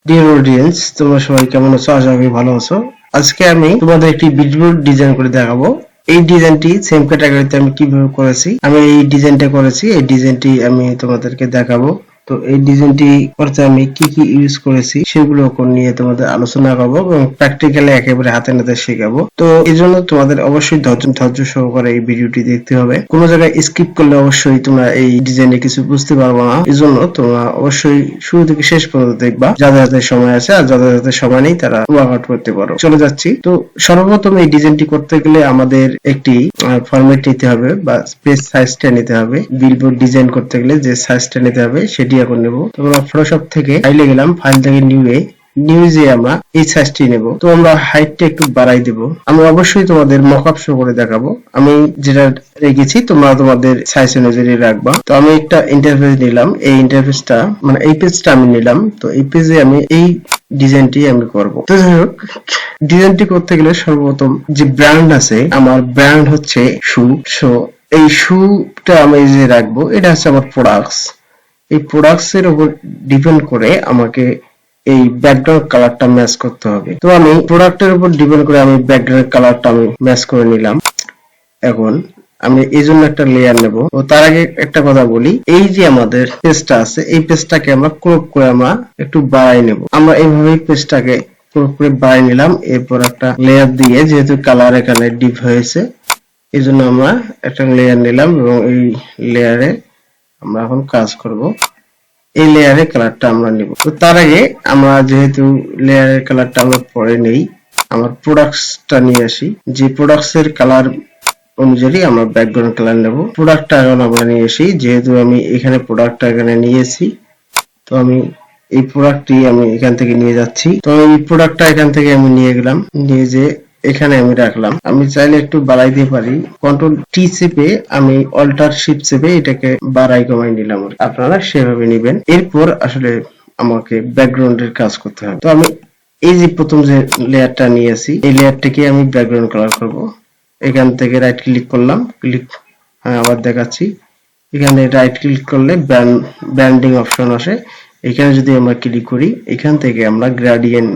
Dear audience, তোমরা সবাই কেমন আছো? আশা করি ভালো আছো। আজকে আমি তোমাদের একটি বিলবোর্ড ডিজাইন করে দেখাবো। এই ডিজাইনটি সেম ক্যাটাগরিতে আমি কিভাবে করেছি, আমি এই ডিজাইনটা করেছি। এই ডিজাইনটি আমি তোমাদেরকে দেখাবো। তো এই ডিজাইনটি করতে আমি কি কি ইউজ করেছি সেগুলো নিয়ে তোমাদের আলোচনা করবো এবং প্র্যাকটিক্যালি একেবারে হাতে নাতে শেখাবো। তো এই জন্য তোমাদের অবশ্যই ধৈর্য সহকারে এই ভিডিওটি দেখতে হবে। কোনো জায়গায় স্কিপ করলে অবশ্যই তোমরা এই ডিজাইনে কিছু বুঝতে পারবো না। এই জন্য তোমরা অবশ্যই শুরু থেকে শেষ পর্যন্ত দেখবা। যাদের হাতে সময় আছে আর যাদের হাতে সময় নেই তারা ওয়ার্কআউট করতে পারো। চলে যাচ্ছি। তো সর্বপ্রথম এই ডিজাইনটি করতে গেলে আমাদের একটি ফরম্যাট নিতে হবে বা পেজ সাইজটা নিতে হবে। বিলবোর্ড ডিজাইন করতে গেলে যে সাইজটা নিতে হবে সেটি এখন নেব। তোমরা ফটোশপ থেকে ফাইলে গেলাম, ফাইল থেকে নিউজে আমরা এই সাইজটি নেব। তো আমরা হাইটটা একটু বাড়াই দেব। আমি অবশ্যই তোমাদের মকআপ শো করে দেখাবো। আমি যেটা রেখেছি তোমরা তোমাদের সাইজ অনুযায়ী রাখবা। তো আমি একটা ইন্টারফেস নিলাম। এই ইন্টারফেসটা মানে এই পেজটা আমি নিলাম। তো এই পেজে আমি এই ডিজাইনটি আমি করব। তো যাই হোক, ডিজাইনটি করতে গেলে সর্বপ্রথম যে ব্র্যান্ড আছে, আমার ব্র্যান্ড হচ্ছে শু। সো এই শুটা আমি যে রাখবো এটা হচ্ছে আমার প্রোডাক্টস। এই প্রোডাক্টস এর উপর ডিপেন্ড করে আমাকে এই ব্যাকগ্রাউন্ড কালারটা ম্যাচ করতে হবে। তো আমি প্রোডাক্টের উপর ডিপেন্ড করে আমি ব্যাকগ্রাউন্ড কালারটা আমি ম্যাচ করে নিলাম। এখন আমি এই জন্য একটা লেয়ার নেব। ও তার আগে একটা কথা বলি, এই যে আমাদের পেজটা আছে এই পেজটাকে আমরা ক্রপ করে আমরা একটু বাড়াই নেব। আমরা এইভাবেই পেজটাকে ক্রপ করে বাড়াই নিলাম। এরপর একটা লেয়ার দিয়ে, যেহেতু কালার এখানে ডিপ হয়েছে এই জন্য আমরা একটা লেয়ার নিলাম এবং এই লেয়ারে আমরা এখন কাজ করব। এই লেয়ারের কালারটা আমরা নিব। তো তার আগে আমরা যেহেতু লেয়ারের কালারটা আমরা পরে নেই, আমার প্রোডাক্টসটা নিয়ে আসি। যে প্রোডাক্টসের কালার অনুযায়ী আমরা ব্যাকগ্রাউন্ড কালার নেব। প্রোডাক্টটা এখন আমরা নিয়ে আসি। যেহেতু আমি এখানে প্রোডাক্টটা এখানে নিয়েছি, তো আমি এই প্রোডাক্টটি আমি এখান থেকে নিয়ে যাচ্ছি। তো এই প্রোডাক্টটা এখান থেকে আমি নিয়ে গেলাম, নিয়ে যে এখানে আমি রাখলাম। আমি চাইলে একটু বাড়াই দিতে পারি। কন্ট্রোল টি চেপে আমি অল্টার শিফট চেপে এটাকে বাড়াই কমাই নিলাম। আপনারা সেভাবে নেবেন। এরপর আসলে আমাকে ব্যাকগ্রাউন্ডের কাজ করতে হবে। তো আমি এই যে প্রথম যে লেয়ারটা নিয়েছি এই লেয়ারটাকে আমি ব্যাকগ্রাউন্ড কালার করব। এখান থেকে রাইট ক্লিক করলাম, আবার দেখাচ্ছি। এখানে রাইট ক্লিক করলে ব্যান্ডিং অপশন আসে। এখানে যদি আমরা ক্লিক করি এখান থেকে আমরা গ্রেডিয়েন্ট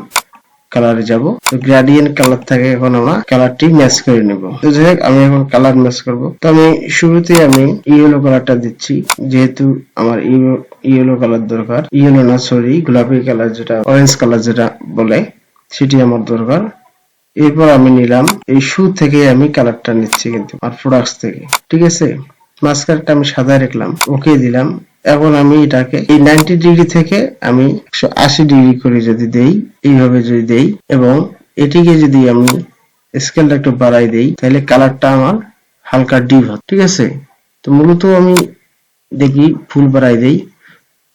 কালারে যাব। তো গ্রেডিয়েন্ট কালার থেকে এখন আমরা কালারটি ম্যাচ করে নেব। তো যাই হোক, আমি এখন কালার ম্যাচ করব। তো আমি শুরুতে আমি ইয়েলো কালারটা দিচ্ছি, যেহেতু আমার ইয়েলো কালার দরকার। ইয়েলো না, সরি, গোলাপি কালার, যেটা অরেঞ্জ কালার যেটা বলে, সেটি আমার দরকার। এরপর আমি নিলাম এই শু থেকে আমি কালারটা নিচ্ছি, কিন্তু আর প্রোডাক্টস থেকে, ঠিক আছে। মাস্কারটা আমি সাদা রাখলাম, ওকে দিলাম। এখন আমি এটাকে এই 90 ডিগ্রি থেকে আমি 180 ডিগ্রি করে যদি দেই, এইভাবে যদি দেই এবং এটিকে যদি আমি স্কেলটা একটু বাড়াই দেই, তাহলে কালারটা আমার হালকা ডিপ হয়, ঠিক আছে। তো মূলত আমি দেখি ফুল বাড়াই দেই,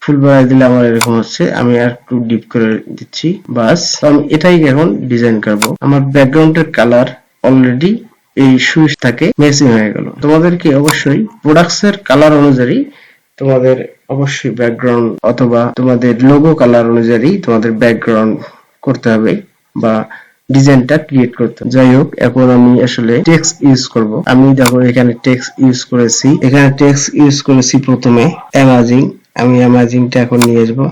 ফুল বাড়াই দিলে আমার এরকম হচ্ছে। আমি আর একটু ডিপ করে দিচ্ছি, বাস। আমি এটাই এখন ডিজাইন করব। আমার ব্যাকগ্রাউন্ডের কালার অলরেডি এই সুইচ থাকে ম্যাচিং হয়ে গেল। তোমাদেরকে অবশ্যই প্রোডাক্টস এর কালার অনুযায়ী তোমাদের অবশ্যই ব্যাকগ্রাউন্ড অথবা তোমাদের লোগো কালার অনুযায়ী তোমাদের ব্যাকগ্রাউন্ড করতে হবে বা ডিজাইনটা ক্রিয়েট করতে হবে। যাই হোক, এখন আমি আসলে টেক্সট ইউজ করব। আমি দেখো এখানে টেক্সট ইউজ করেছি। এখানে টেক্সট ইউজ করেছি প্রথমে অ্যামাজিং। আমি অ্যামাজিংটা এখন নিয়ে আসবো।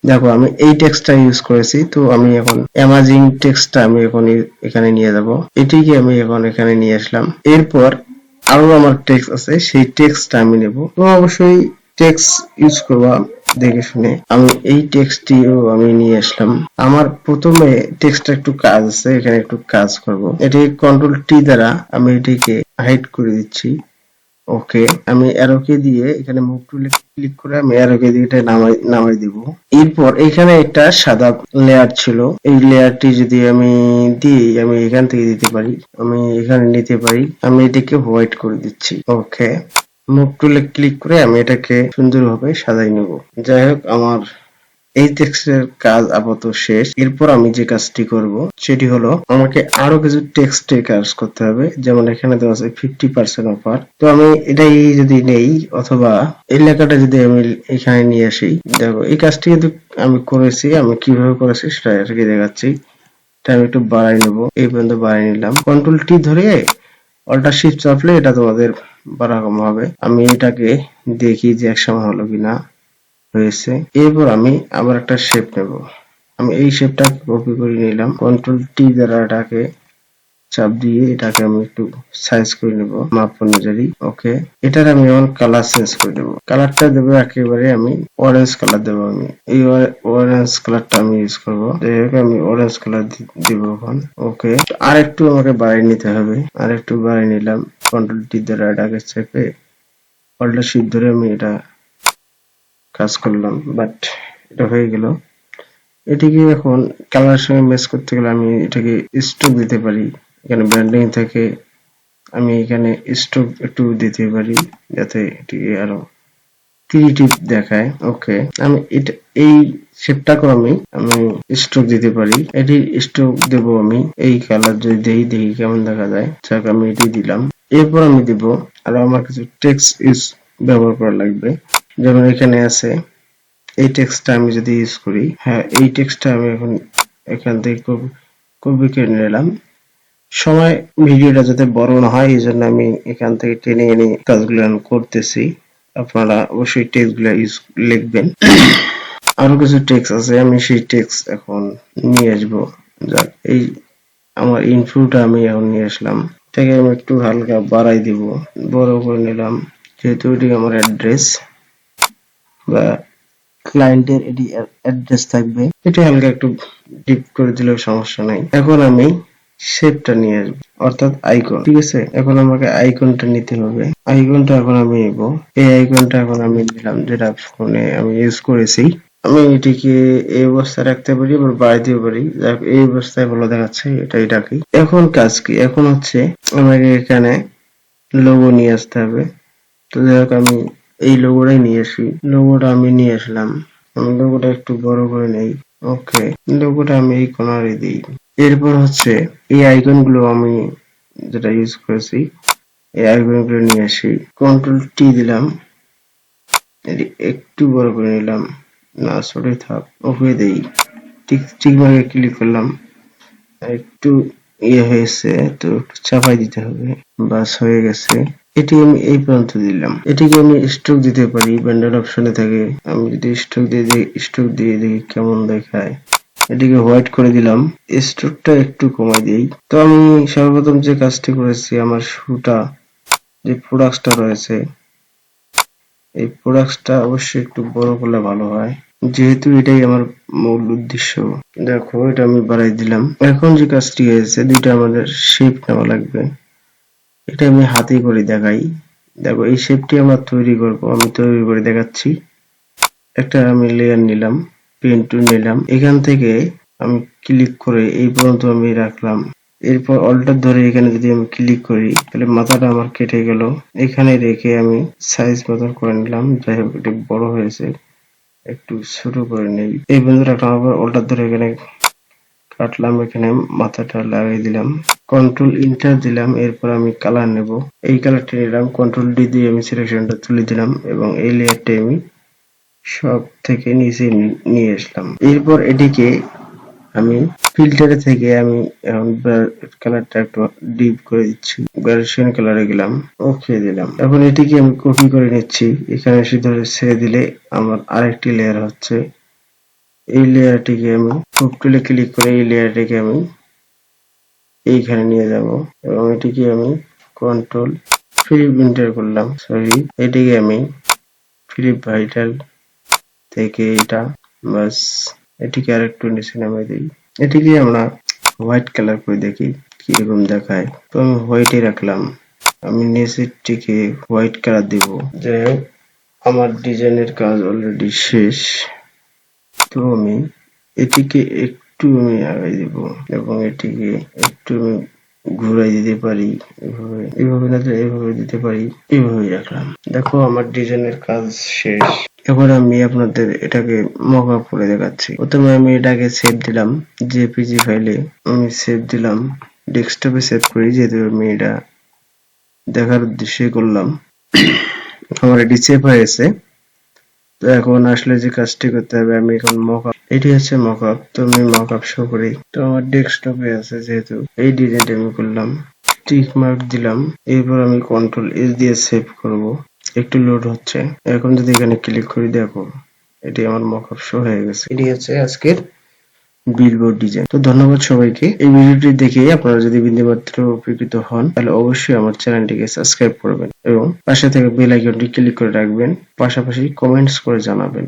দেখো আমি এই টেক্সটটা ইউজ করেছি। তো আমি এখন অ্যামাজিং টেক্সটটা আমি এখন এখানে নিয়ে যাব। এটিকে আমি এখন এখানে নিয়ে আসলাম। এরপর আরো আমার টেক্সট আছে, সেই টেক্সটটা আমি নেব। তো অবশ্যই টেক্সট ইউজ করবা দেখে শুনে। আমি এই টেক্সটটিও আমি নিয়ে আসলাম। আমার প্রথমে টেক্সটটা একটু কাজ আছে, এখানে একটু কাজ করব। এটি কন্ট্রোল টি দ্বারা আমি এটিকে হাইড করে দিচ্ছি। ওকে, আমি অ্যারোকে দিয়ে এখানে মুভ টুলে ক্লিক করে আমি অ্যারোকে দিয়ে এটা নামাই দিব। এরপর এখানে একটা সাদা লেয়ার ছিল, এই লেয়ারটি যদি আমি দিই, আমি এখান থেকে দিতে পারি, আমি এখানে নিতে পারি। আমি এটাকে হোয়াইট করে দিচ্ছি। ওকে, মুভ টুলে ক্লিক করে আমি এটাকে সুন্দরভাবে সাজাই নেব। যাই হোক, আমার এই টেক্সটের কাজ আপাতত শেষ। এরপর আমি যে কাজটি করব সেটি হলো আমাকে আরো কিছু টেক্সটের কাজ করতে হবে। যেমন এখানে দেওয়া আছে 50% অফার। তো আমি এটাই যদি নেই অথবা এই লেখাটা যদি আমি এখানে নিয়ে আসি, দেখো এই কাজটি কিন্তু আমি করেছি। আমি কিভাবে করেছি সেটা এটাকে দেখাচ্ছি। এটা আমি একটু বাড়াই নেব, এই পর্যন্ত বাড়াই নিলাম। কন্ট্রোল টি ধরে অল্টার শিফট চাপলে এটা তোমাদের বাড়া কম হবে। আমি এটাকে দেখি যে একসময় হলো কিনা, হয়েছে। এরপর আমি আবার একটা শেপ নেব। আমি এই শেপটাকে কপি করে নিলাম, কন্ট্রোল টি দ্বারা এটাকে চাপ দিয়ে এটাকে আমি একটু সাইজ করে নেব মাপ অনুযায়ী। ওকে, এটার আমি এখন কালার চেঞ্জ করে দেবো। কালারটা দেবো একেবারে আমি অরেঞ্জ কালার দেবো। আমি এই অরেঞ্জ কালারটা আমি ইউজ করবো। যাই হোক, আমি অরেঞ্জ কালার দিব এখন। ওকে, আর একটু আমাকে বাড়িয়ে নিতে হবে, আর একটু বাড়িয়ে নিলাম। কন্ট্রোল টি দ্বারা এটাকে চেপে অল্টার শিফট ধরে আমি এটা কাজ করলাম, বাট এটা হয়ে গেল। এটিকে এখন কালারের সঙ্গে ম্যাচ করতে গেলে আমি এটাকে স্ট্রোক দিতে পারি। এখানে ব্র্যান্ডিং থেকে আমি এখানে স্ট্রোক একটু দিতে পারি যাতে এটিকে আরো ক্রিয়েটিভ দেখায়। ওকে, আমি এটা এই শেপটাকে আমি স্ট্রোক দিতে পারি। এটি স্ট্রোক দেব আমি এই কালার যদি দেই, দেখি কেমন দেখা যায়। যাক, আমি এটি দিলাম। এরপর আমি দিব আর আমার কিছু টেক্সট ইউজ ব্যবহার করা লাগবে। যেমন এখানে আছে এই টেক্সটটা আমি যদি ইউজ করি, হ্যাঁ এই টেক্সটটা আমি এখন এখান থেকে কপি করে নিলাম। সময় ভিডিওটা যাতে বড় না হয় এই জন্য আমি এখান থেকে টেনে এনে কাজগুলো করতেছি। আপনারা অবশ্যই টেক্সট গুলা লিখবেন। আরো কিছু টেক্সট আছে, আমি সেই টেক্সট এখন নিয়ে আসবো। যাক, এই আমার ইনফোটা আমি এখন নিয়ে আসলাম। এটাকে আমি একটু হালকা বাড়াই দিব, বড় করে নিলাম, যেহেতু এটি আমার অ্যাড্রেস বা ক্লায়েন্টের এটি অ্যাড্রেস থাকবে। এটা হালকা একটু ডিপ করে দিলেও সমস্যা নাই। এখন আমি শেপটা নিয়ে আসবো, অর্থাৎ আইকন। ঠিক আছে, এখন আমাকে আইকনটা নিতে হবে। আইকনটা এখন আমি নেব। এই আইকনটা এখন আমি নিলাম, যেটা ফোনে আমি ইউজ করেছি। আমি এটিকে এই অবস্থায় রাখতে পারি, আবার বাড়াইতেও পারি। যাক, এই অবস্থায় ভালো দেখাচ্ছে, এটাই রাখি। এখন কাজ কি? এখন হচ্ছে আমাকে এখানে লোগো নিয়ে আসতে হবে। তো যাই হোক, আমি এই লোগোটাই নিয়ে আসি। লোগোটা আমি নিয়ে আসলাম। আমি লোগোটা একটু বড় করে নেই। ওকে, লোগোটা আমি এই কর্নারে দিই। এরপর হচ্ছে এই আইকন গুলো আমি যেটা ইউজ করেছি, এই আইকন গুলো নিয়ে আসি। কন্ট্রোল টি দিলাম, একটু বড় করে নিলাম, না ছোটই থাক। ওকে দেই, ঠিক ভাবে ক্লিক করলাম। একটু ইয়ে হয়েছে তো একটু চাপাই দিতে হবে। বাস, হয়ে গেছে। এটি আমি এই পর্যন্ত দিলাম। এটিকে আমি স্ট্রোক দিতে পারি, ব্যান্ডেড অপশনে থাকে। আমি যদি স্ট্রোক দিয়ে দিই, স্ট্রোক দিয়ে দেখি কেমন দেখায়। এটিকে হোয়াইট করে দিলাম, স্ট্রোকটা একটু কমাই দিই। তো আমি সর্বপ্রথম যে কাজটি করেছি, আমার শুটা যে প্রোডাক্টটা রয়েছে, এই প্রোডাক্টটা অবশ্যই একটু বড় করলে ভালো হয়, যেহেতু এটাই আমার মূল উদ্দেশ্য। দেখো, এটা আমি বাড়াই দিলাম। এখন যে কাজটি হয়েছে, দুইটা আমাদের শেপ নেওয়া লাগবে। এটা আমি হাতে করে দেখাই। দেখো, এই শেপটি আমরা তৈরি করব, আমি তৈরি করে দেখাচ্ছি। একটা আমি লেয়ার নিলাম, পেন টুল নিলাম, এখান থেকে আমি ক্লিক করে এই পর্যন্ত আমি রাখলাম। এরপর অল্টার ধরে এখানে যদি আমি ক্লিক করি, তাহলে মাথাটা আমার কেটে গেল। এখানে রেখে আমি সাইজ মতন করে নিলাম। যাই হোক, এটি বড় হয়েছে, একটু ছোট করে নেই। এই পর্যন্ত রাখলাম। আবার অল্টার ধরে এখানে কাটলাম, এখানে মাথাটা লাগিয়ে দিলাম। কন্ট্রোল ইন্টার দিলাম। এরপর আমি কালার নেব, এই কালারটা নিলাম। কন্ট্রোল ডি দিয়ে আমি সিলেকশনটা তুলে দিলাম এবং এই লেয়ারটা আমি সব থেকে নিচে নিয়ে আসলাম। এরপর এটিকে আমি ফিল্টারে থেকে আমি এখন কালারটা একটু ডিপ করে দিচ্ছি, গ্রাডুয়েশন কালারে গেলাম, ওকে দিলাম। এখন এটিকে আমি কপি করে নিচ্ছি। এখানে এসে ধরে ছেড়ে দিলে আমার আরেকটি লেয়ার হচ্ছে। এই লেয়ারটিকে আমি খুব টুলে ক্লিক করে এই লেয়ারটিকে আমি এইখানে নিয়ে যাব এবং এটিকে আমি কন্ট্রোল ফিলিপ ইন্টার করলাম, সরি, এটিকে আমি ফিলিপ ভাইটাল থেকে এটা, বাস, এটিকে আরেকটু নিচে নামিয়ে দিই। এটিকে আমরা হোয়াইট কালার করে দেখি কিরকম দেখায়। তো আমি হোয়াইটে রাখলাম, আমি নিচেরটিকে হোয়াইট কালার দিব। যাই হোক, আমার ডিজাইনের কাজ অলরেডি শেষ। তো আমি এটিকে একটু আমি আগাই দিব এবং এটিকে একটু আমি ঘুরাই দিতে পারি, এভাবে না এভাবে দিতে পারি, এভাবে রাখলাম। দেখো, আমার ডিজাইনের কাজ শেষ। এবার আমি আপনাদের এটাকে মকআপ করে দেখাচ্ছি। প্রথমে আমি এটাকে সেভ দিলাম, জেপিজি ফাইলে আমি সেভ দিলাম। ডেস্কটপে সেভ করি, যেহেতু আমি এটা দেখার উদ্দেশ্যে করলাম। আমার এটি সেভ হয়েছে। তো এখন আসলে যে কাজটি করতে হবে, আমি এখন মকআপ, এটি হচ্ছে মকআপ। তো আমি মকআপ শো করি। তো আমার ডেস্কটপে আছে, যেহেতু এই ডিজাইনটা আমি করলাম, টিক মার্ক দিলাম। এরপর আমি কন্ট্রোল এস দিয়ে সেভ করব। একটু লোড হচ্ছে। এখন যদি এখানে ক্লিক করি, দেখো এটি আমার মকআপ শো হয়ে গেছে। এটি হচ্ছে আজকের বিলবোর্ড ডিজাইন। তো ধন্যবাদ সবাইকে। এই ভিডিওটি দেখে আপনারা যদি বিন্দুমাত্র উপকৃত হন তাহলে অবশ্যই আমার চ্যানেলটিকে সাবস্ক্রাইব করবেন এবং পাশে থাকা বেল আইকনটি ক্লিক করে রাখবেন, পাশাপাশি কমেন্টস করে জানাবেন।